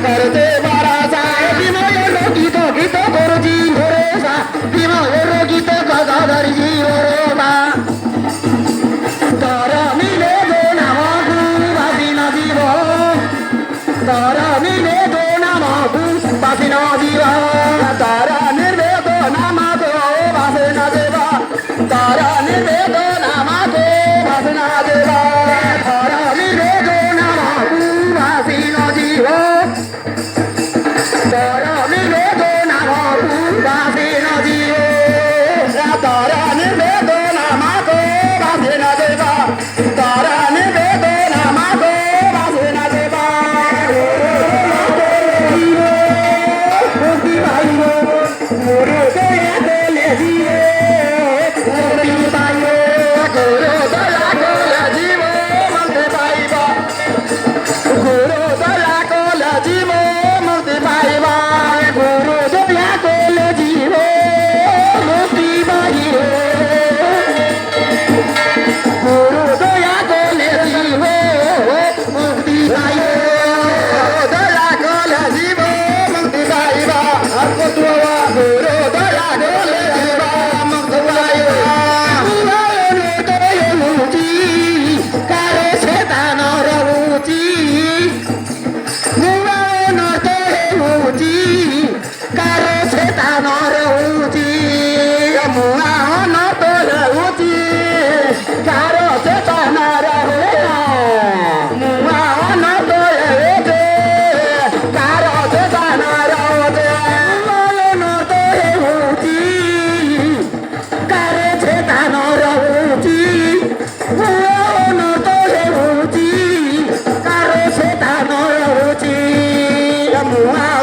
करते बारासा गीत गीत गुरुजी भरोसा गीत गदाधर जी भरोसा तारा मिले दो नामागु बासी ना जीव तारा मिले दो नामागु बासी ना जीव तारा निर्वे दो नामागु बासी ना जीव तारा निर्वे दो नामागु बासी ना जीव तारा निर्वे दो नामागु बासी ना जीव Wow.